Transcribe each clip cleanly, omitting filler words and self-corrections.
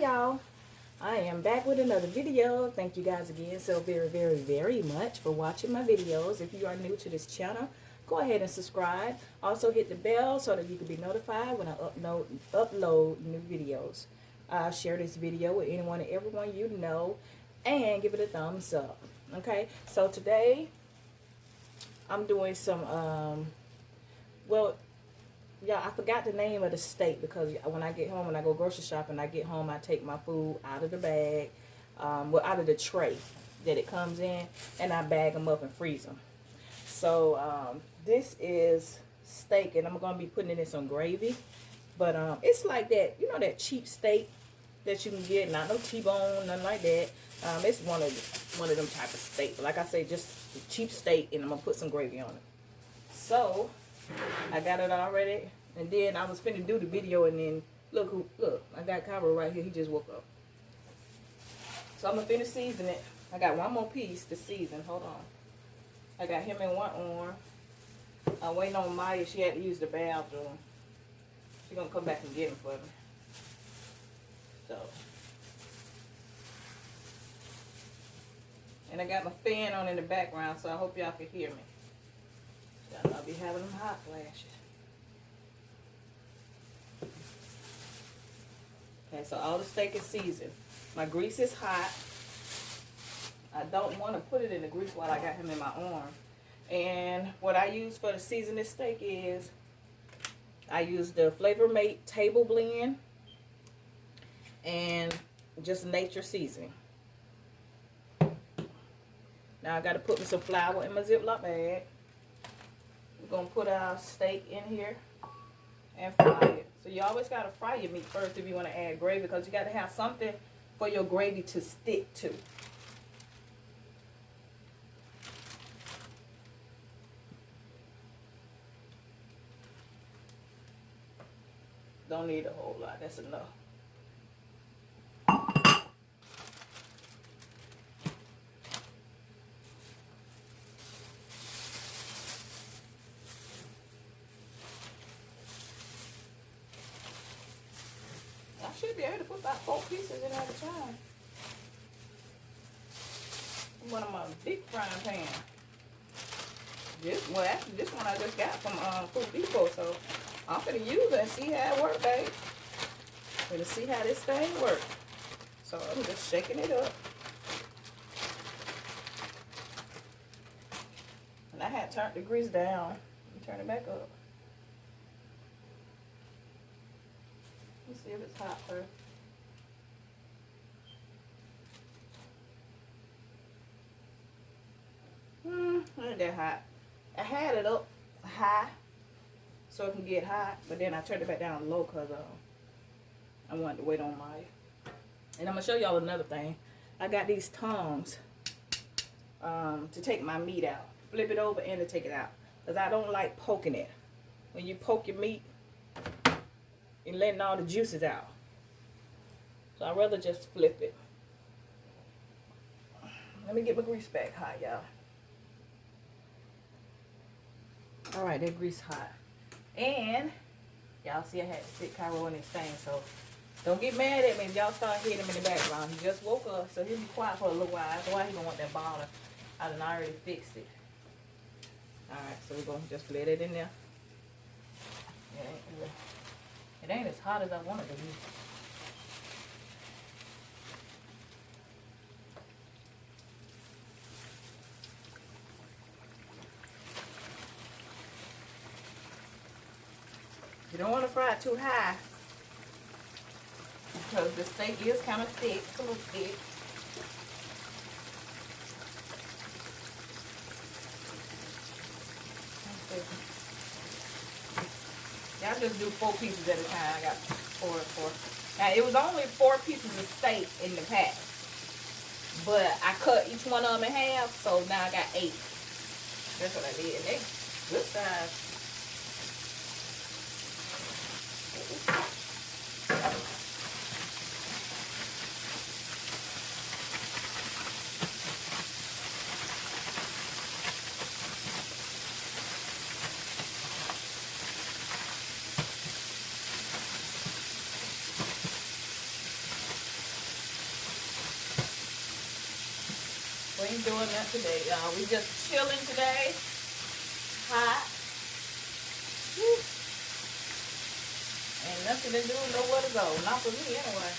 y'all, I am back with another video. Thank you guys again so very much for watching my videos. If you are new to this channel, go ahead and subscribe. Also hit the bell so that you can be notified when I upload new videos. Share this video with anyone and everyone you know, and give it a thumbs up. Okay, so today I'm doing some well, yeah, I forgot the name of the steak because when I get home, when I go grocery shopping, I get home, I take my food out of the bag, well, out of the tray that it comes in, and I bag them up and freeze them. So this is steak, and I'm going to be putting it in some gravy. But it's like that, you know, that cheap steak that you can get, not no T-bone, nothing like that. It's one of them type of steak. Like I say, just cheap steak, and I'm going to put some gravy on it. So I got it already, and then I was finna do the video, and then look, I got Cairo right here. He just woke up. So I'm gonna finish season it. I got one more piece to season. Hold on. I got him in one arm. I'm waiting on Maya. She had to use the bathroom. She's gonna come back and get him for me. So, and I got my fan on in the background, so I hope y'all can hear me. I'll be having them hot flashes. Okay, so all the steak is seasoned. My grease is hot. I don't want to put it in the grease while I got him in my arm. And what I use for the seasoned steak is I use the Flavor Mate table blend and just nature seasoning. Now I got to put me some flour in my Ziploc bag. We're going to put our steak in here and fry it. So you always got to fry your meat first if you want to add gravy, because you got to have something for your gravy to stick to. Don't need a whole lot. That's enough. I should be able to put about 4 pieces in at a time. One of my big frying pan. Well, actually, this one I just got from Food Depot, so I'm gonna use it and see how it works, babe. Gonna see how this thing works. So I'm just shaking it up. And I had turned the grease down. Turn it back up. Let's see if it's hot first. Not that hot. I had it up high so it can get hot, but then I turned it back down low because I wanted to wait on Maya. And I'm gonna show y'all another thing. I got these tongs to take my meat out, flip it over and to take it out, because I don't like poking it. When you poke your meat, and letting all the juices out. So I'd rather just flip it. Let me get my grease back hot, y'all. Alright, that grease hot. And y'all see I had to stick Cairo in this thing, so don't get mad at me if y'all start hearing him in the background. He just woke up, so he'll be quiet for a little while. That's why he gonna want that bottle. I done already fixed it. Alright, so we're gonna just let it in there. Yeah, it ain't as hot as I want it to be. You don't want to fry it too high, because the steak is kind of thick. It's a little thick. Y'all just do 4 pieces at a time. I got 4 and 4. Now, it was only 4 pieces of steak in the pack, but I cut each one of them in half, so now I got 8. That's what I did. They good size. ain't doing that today, y'all. We just chilling today. Hot. Woo. Ain't nothing to do, nowhere to go. Not for me, anyway.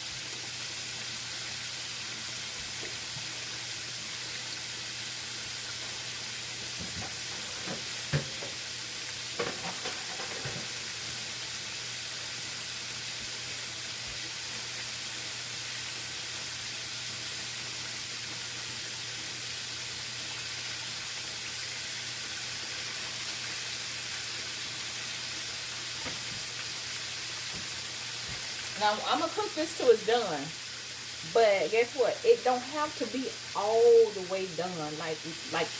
Now, I'm going to cook this till it's done. But guess what? It don't have to be all the way done like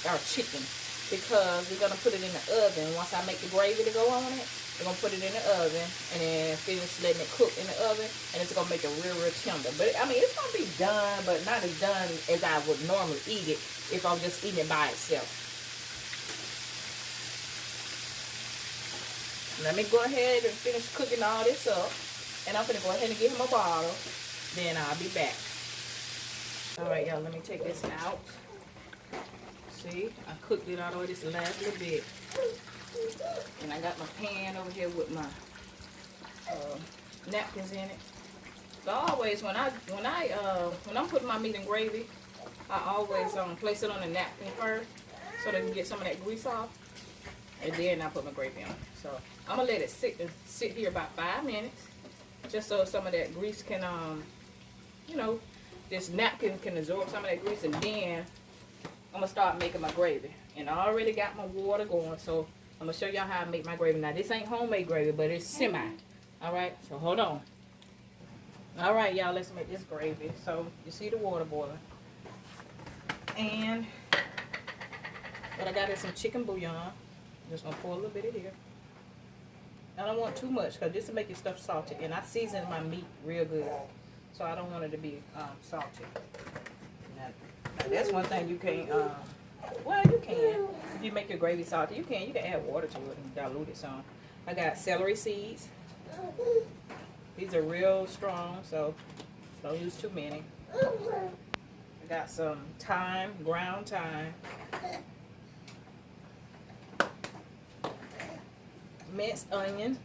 our chicken. Because we're going to put it in the oven. Once I make the gravy to go on it, we're going to put it in the oven. And then finish letting it cook in the oven. And it's going to make it real, real tender. But, I mean, it's going to be done. But not as done as I would normally eat it if I'm just eating it by itself. Let me go ahead and finish cooking all this up. And I'm going to go ahead and give him a bottle. Then I'll be back. Alright, y'all. Let me take this out. See? I cooked it all the way this last little bit. And I got my pan over here with my napkins in it. So always, when I'm putting my meat in gravy, I always place it on a napkin first. So they can get some of that grease off. And then I put my gravy on. So I'm going to let it sit here about 5 minutes. Just so some of that grease can, you know, this napkin can absorb some of that grease. And then I'm going to start making my gravy. And I already got my water going. So I'm going to show y'all how I make my gravy. Now, this ain't homemade gravy, but it's semi. Alright, so hold on. Alright, y'all, let's make this gravy. So, you see the water boiling. And what I got is some chicken bouillon. Just going to pour a little bit of here. I don't want too much because this will make your stuff salty. And I season my meat real good. So I don't want it to be salty. Now, that's one thing you can't, well, you can. If you make your gravy salty, you can add water to it and dilute it some. I got celery seeds. These are real strong, so don't use too many. I got some thyme, ground thyme. Minced onion,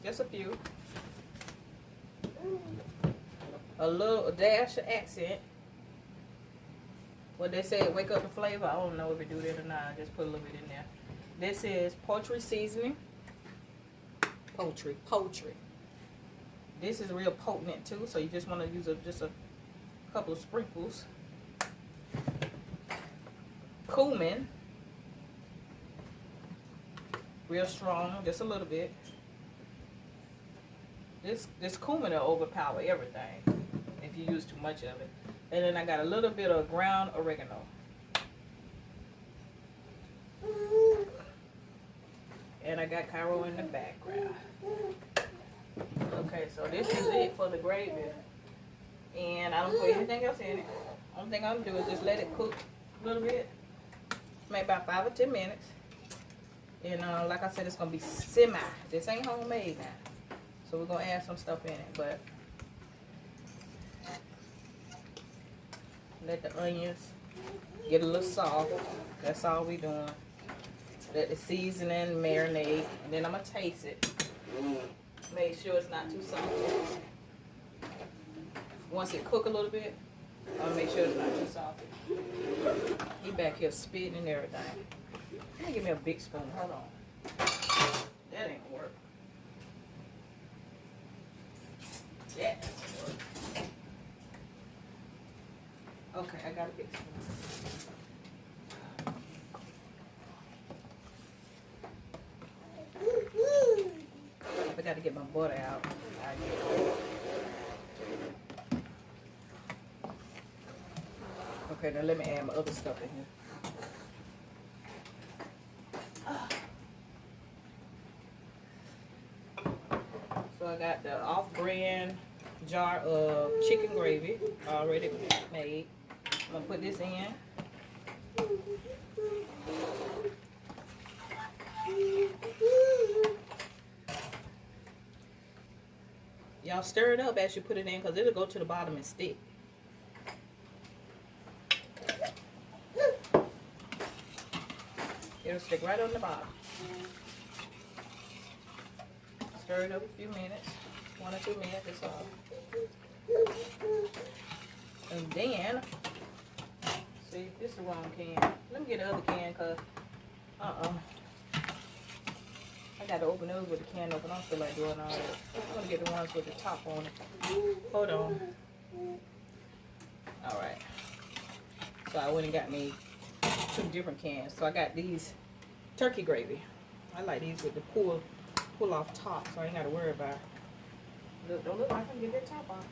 just a few, a dash of accent. What they say, wake up the flavor. I don't know if it do that or not. I just put a little bit in there. This is poultry seasoning. Poultry. This is real potent too, so you just want to use just a couple of sprinkles. Cumin. Real strong, just a little bit. This cumin will overpower everything if you use too much of it. And then I got a little bit of ground oregano. And I got Cairo in the background. Okay, so this is it for the gravy. And I don't put anything else in it. Only thing I'm gonna do is just let it cook a little bit. Maybe about 5 or 10 minutes. And like I said, it's going to be semi. This ain't homemade now. So we're going to add some stuff in it. But let the onions get a little soft. That's all we doing. Let the seasoning marinate. And then I'm going to taste it. Make sure it's not too salty. Once it cook a little bit, I'll make sure it's not too salty. He back here spitting and everything. Give me a big spoon. Hold on. That ain't gonna work. That doesn't work. Okay, I got a big spoon. I got to get my butter out. Okay, now let me add my other stuff in here. So I got the off-brand jar of chicken gravy already made. I'm gonna put this in. Y'all stir it up as you put it in because it'll go to the bottom and stick. It'll stick right on the bottom. Stir it up a few minutes, 1 or 2 minutes, that's all. And then, see, this is the wrong can. Let me get the other can, cause I got to open those with the can open. I don't feel like doing all that. I'm gonna get the ones with the top on it. Hold on. All right. So I went and got me 2 different cans. So I got these turkey gravy. I like these with the pull off top, so I ain't got to worry about it. Look, don't look like I can get that top off.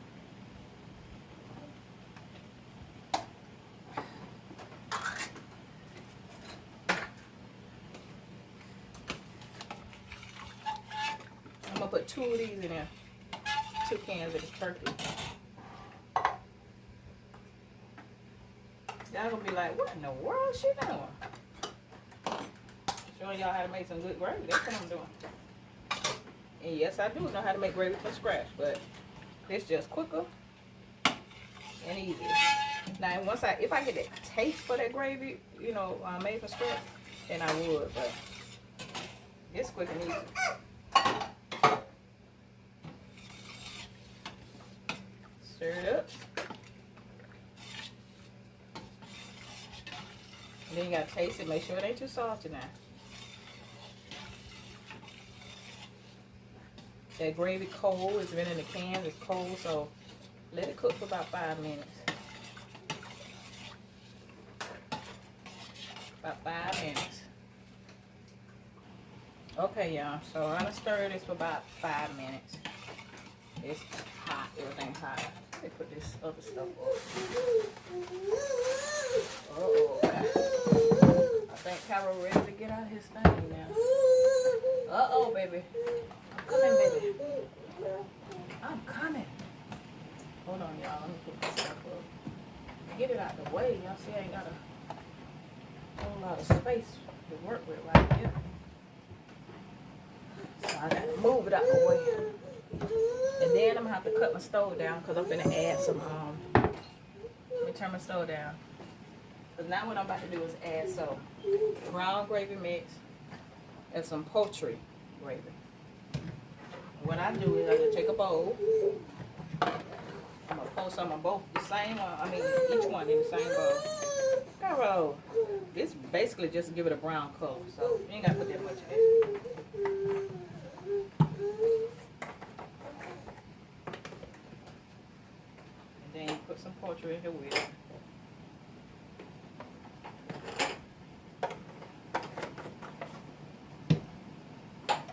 I'm gonna put 2 of these in there. 2 cans of this turkey. Y'all gonna be like, what in the world is she doing? Showing y'all how to make some good gravy. That's what I'm doing. And yes, I do know how to make gravy from scratch, but it's just quicker and easier. Now, if I get that taste for that gravy, you know, made from scratch, then I would, but it's quick and easy. Stir it up. And then you gotta taste it, make sure it ain't too salty now. That gravy cold, it's been in the can, it's cold, so let it cook for about 5 minutes. About 5 minutes. Okay, y'all, so I'm gonna stir this for about 5 minutes. It's hot, everything's hot. Let me put this other stuff on. Uh-oh. I think Carol ready to get out his thing now. Uh-oh, baby. I'm coming, baby. I'm coming. Hold on, y'all. Let me put this stuff up. Get it out the way. Y'all see I ain't got a whole lot of space to work with right here. So I gotta move it out the way. And then I'm gonna have to cut my stove down because I'm gonna add some, let me turn my stove down. Because now what I'm about to do is add some brown gravy mix and some poultry gravy. What I do is I just take a bowl. I'm gonna pour some of both the same one. I mean, each one in the same bowl. Carol, this basically just to give it a brown color, so you ain't gotta put that much in it. And then you put some poultry in here with it.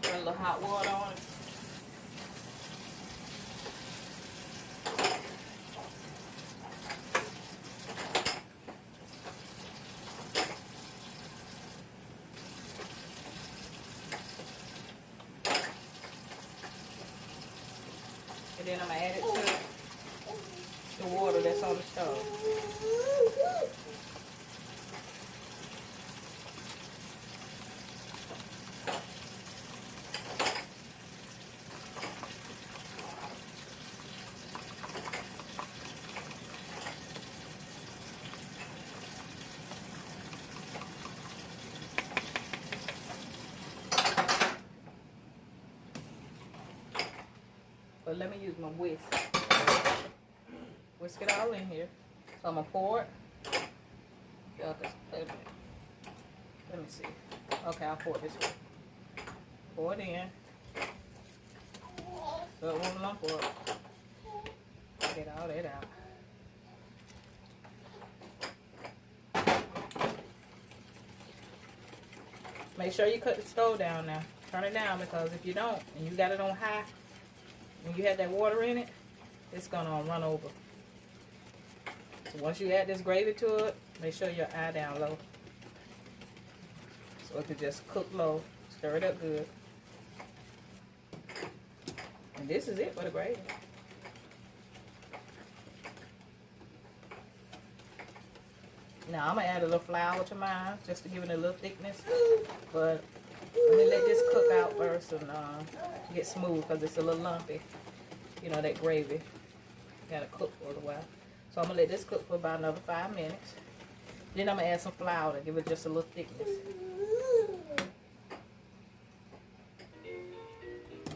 Put a little hot water on it. And then I'm going to add it to the water that's on the stove. But let me use my whisk. Whisk it all in here. So I'm going to pour it. Y'all can, let me see. Okay, I'll pour it this way. Pour it in. So it won't lump up. Get all that out. Make sure you cut the stove down now. Turn it down, because if you don't, and you got it on high, when you have that water in it, it's going to run over. So once you add this gravy to it, make sure your eye down low. So it can just cook low. Stir it up good. And this is it for the gravy. Now I'm going to add a little flour to mine just to give it a little thickness. But let me let this cook out first and get smooth, because it's a little lumpy. You know, that gravy. Gotta cook for a while. So I'm gonna let this cook for about another 5 minutes. Then I'm gonna add some flour to give it just a little thickness.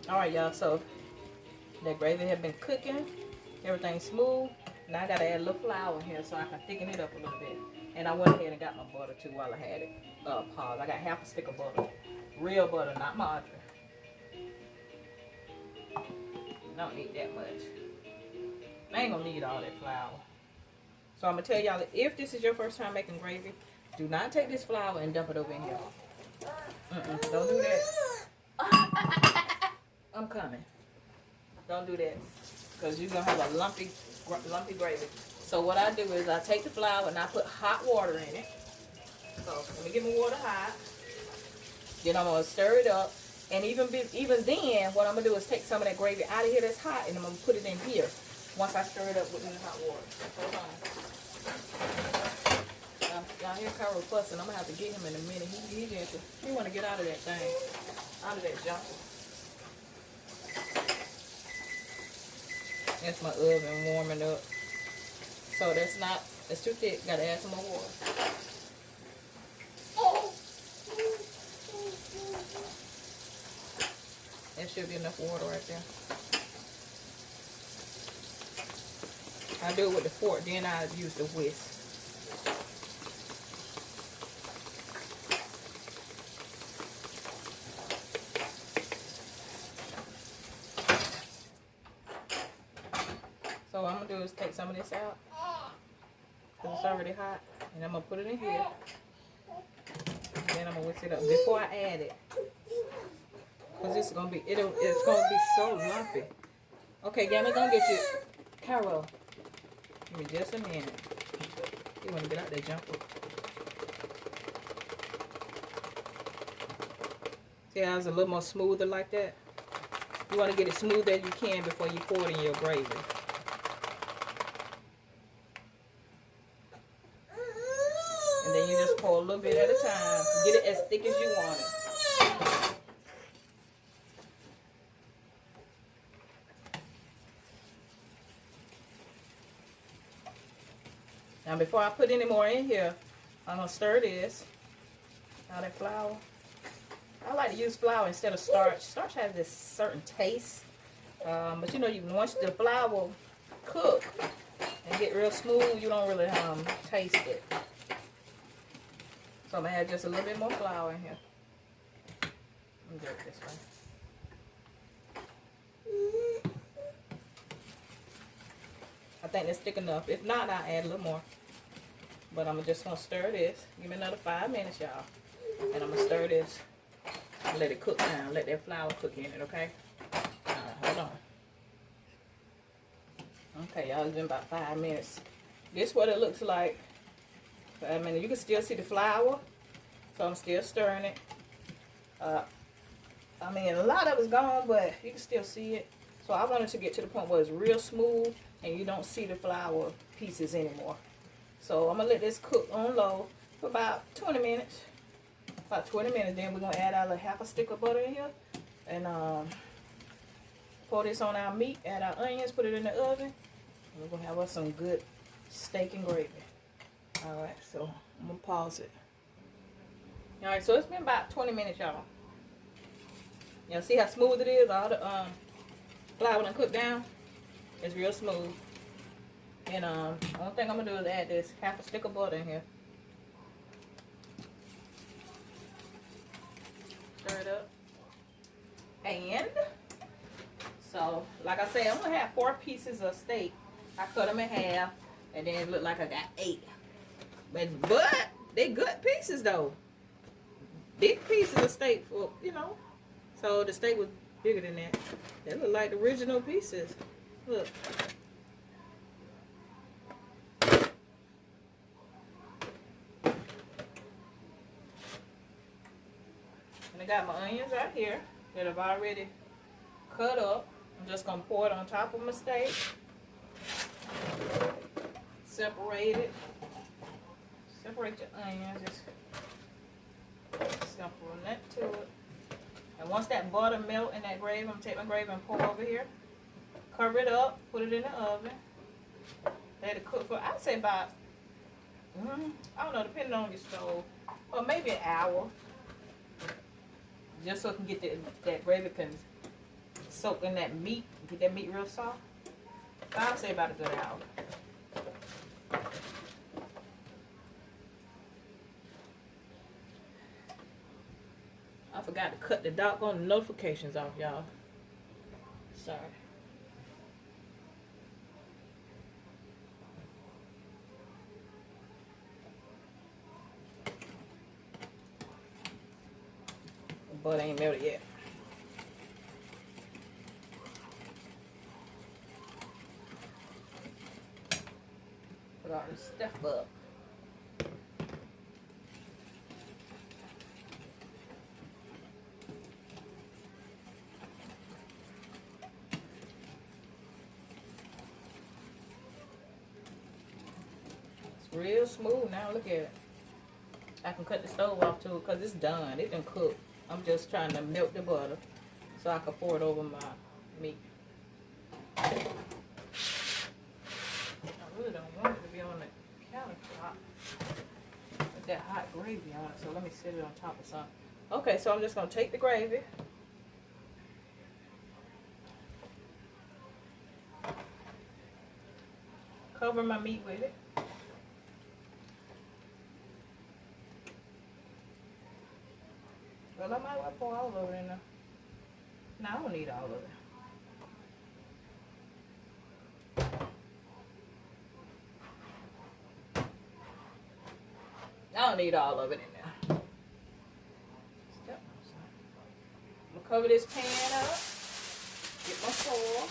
All right, y'all. So that gravy has been cooking. Everything's smooth. Now I gotta add a little flour in here so I can thicken it up a little bit. And I went ahead and got my butter too while I had it paused. I got half a stick of butter. Real butter, not margarine. Don't need that much. I ain't gonna need all that flour. So I'm gonna tell y'all that if this is your first time making gravy, do not take this flour and dump it over in here. Don't do that. I'm coming. Don't do that, because you're gonna have a lumpy gravy. So what I do is I take the flour and I put hot water in it. So let me get my water hot. Then I'm gonna stir it up, and even then, what I'm gonna do is take some of that gravy out of here that's hot, and I'm gonna put it in here once I stir it up with the hot water. Hold on. Y'all hear Carol fussing. I'm gonna have to get him in a minute. He want to get out of that thing, out of that jumper. That's my oven warming up. So it's too thick. Gotta add some more water. That should be enough water right there. I do it with the fork, then I use the whisk. So what I'm gonna do is take some of this out, because it's already hot, and I'm gonna put it in here. Then I'm gonna whisk it up before I add it, because it's gonna be so lumpy. Okay, Gamma, gonna get you, Carol. Give me just a minute. You wanna get out that jumper? See how it's a little more smoother like that? You wanna get it smooth as you can before you pour it in your gravy. And then you just pour a little bit at a time. Get it as thick as you want it. Now before I put any more in here, I'm going to stir this. Now that flour. I like to use flour instead of starch. Starch has this certain taste. But you know, once the flour cook and get real smooth, you don't really taste it. So I'm going to add just a little bit more flour in here. Let me do it this way. I think that's thick enough. If not, I'll add a little more. But I'm just going to stir this. Give me another 5 minutes, y'all. And I'm going to stir this. Let it cook down. Let that flour cook in it, okay? Alright, hold on. Okay, y'all, it's been about 5 minutes. This is what it looks like. 5 minutes. You can still see the flour. So I'm still stirring it. I mean, a lot of it's gone, but you can still see it. So I want it to get to the point where it's real smooth and you don't see the flour pieces anymore. So I'm going to let this cook on low for about 20 minutes. About 20 minutes. Then we're going to add our half a stick of butter in here. And pour this on our meat. Add our onions. Put it in the oven. And we're going to have us some good steak and gravy. Alright, so I'm going to pause it. Alright, so it's been about 20 minutes, y'all. Y'all see how smooth it is? All the flour done cooked down. It's real smooth. And only thing I'm gonna do is add this half a stick of butter in here. Stir it up. And so, like I said, I'm gonna have 4 pieces of steak. I cut them in half, and then it looked like I got 8. But they good pieces though. Big pieces of steak for, you know. So the steak was bigger than that. They look like the original pieces. Look. And I got my onions right here that I've already cut up. I'm just going to pour it on top of my steak. Separate it. Separate your onions. Just simple that to it. And once that butter melt in that gravy, I'm going to take my gravy and pour over here. Cover it up. Put it in the oven. Let it cook for, I'd say about, I don't know, depending on your stove. Or maybe an hour. Just so it can get that gravy can soak in that meat, get that meat real soft. I'll say about a good hour. I forgot to cut the doggone notifications off, y'all. Sorry. The butter ain't melted yet. Put all this stuff up. Real smooth now. Look at it. I can cut the stove off too because it's done. It done cooked. I'm just trying to melt the butter so I can pour it over my meat. I really don't want it to be on the countertop with that hot gravy on it. So let me set it on top of something. Okay, so I'm just going to take the gravy. Cover my meat with it. Well, I might well pour all of it in there. No, I don't need all of it. I don't need all of it in there. I'm gonna cover this pan up. Get my foil.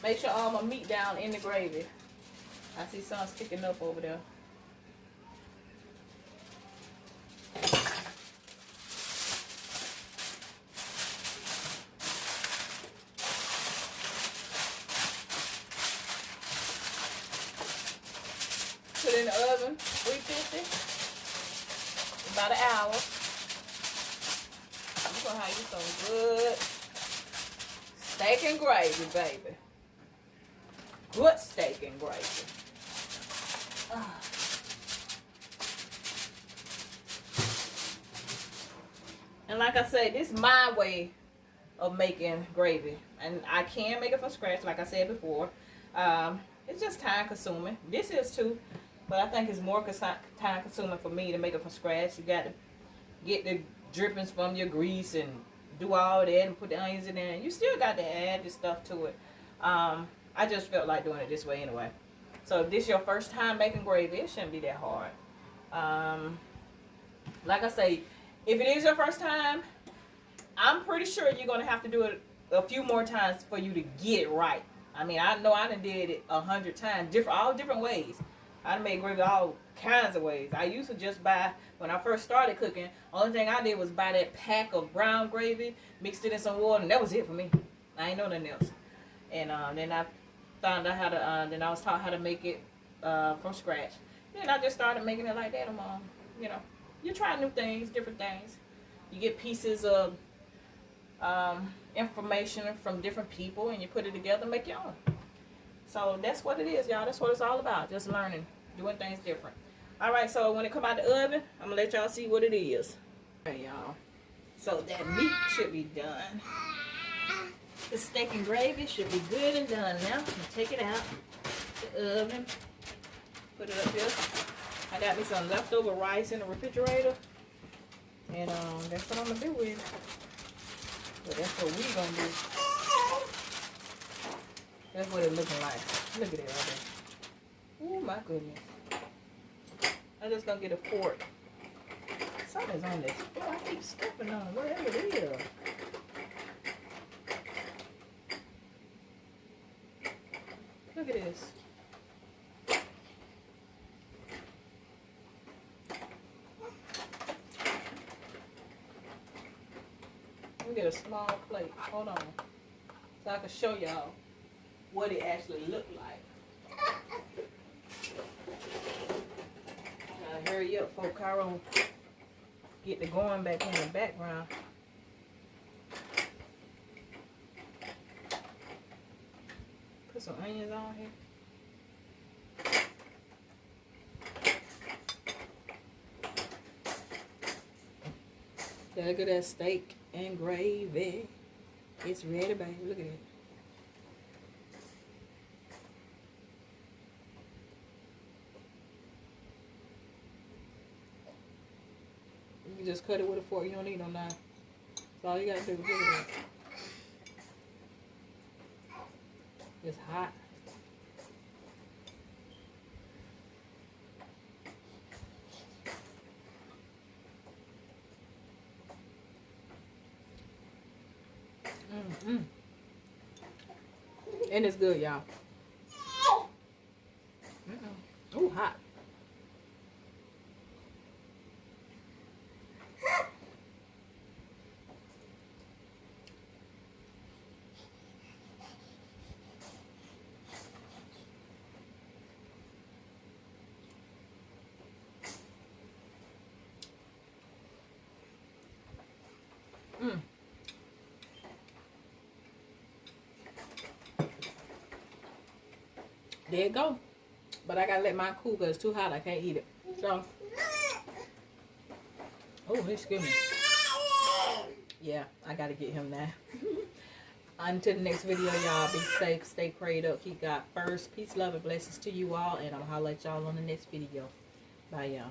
Make sure all my meat down in the gravy. I see some sticking up over there. Put it in the oven, 350, about an hour. You're gonna have you some good steak and gravy, baby. Good steak and gravy. And like I said, this is my way of making gravy. And I can make it from scratch, like I said before. It's just time consuming. This is too. But I think it's more time consuming for me to make it from scratch. You got to get the drippings from your grease and do all that and put the onions in there. And you still got to add the stuff to it. I just felt like doing it this way anyway. So if this is your first time making gravy, it shouldn't be that hard. Like I say, if it is your first time, I'm pretty sure you're going to have to do it a few more times for you to get it right. I mean, I know I done did it 100 times, all different ways. I done made gravy all kinds of ways. I used to just buy, when I first started cooking, only thing I did was buy that pack of brown gravy, mixed it in some water, and that was it for me. I ain't know nothing else. And then I found out how to, then I was taught how to make it from scratch. Then I just started making it like that. You know, you try new things, different things. You get pieces of information from different people, and you put it together and make your own. So that's what it is, y'all. That's what it's all about. Just learning, doing things different. All right, so when it come out the oven, I'm going to let y'all see what it is. All right, y'all. So that meat should be done. The steak and gravy should be good and done now. I'm going to take it out the oven. Put it up here. I got me some leftover rice in the refrigerator. And that's what I'm going to do with it. So that's what we going to do. That's what it looking like. Look at it right there. Oh my goodness. I'm just gonna get a fork. Something's on this. Oh, I keep stepping on it. Whatever it is. Look at this. Let me get a small plate. Hold on. So I can show y'all what it actually looked like. Hurry up before Cairo get the going back in the background. Put some onions on here. Look at that steak. and gravy. It's ready, baby. Look at it. You just cut it with a fork. You don't need no knife. That's all you gotta do. Look at it. It's hot. And it's good, y'all. Ooh, hot. There it go. But I gotta let mine cool because it's too hot. I can't eat it. So, oh, excuse me. Yeah, I gotta get him now. Until the next video, y'all, be safe, stay prayed up, keep God first. Peace, love, and blessings to you all. And I'll holler at y'all on the next video. Bye, y'all.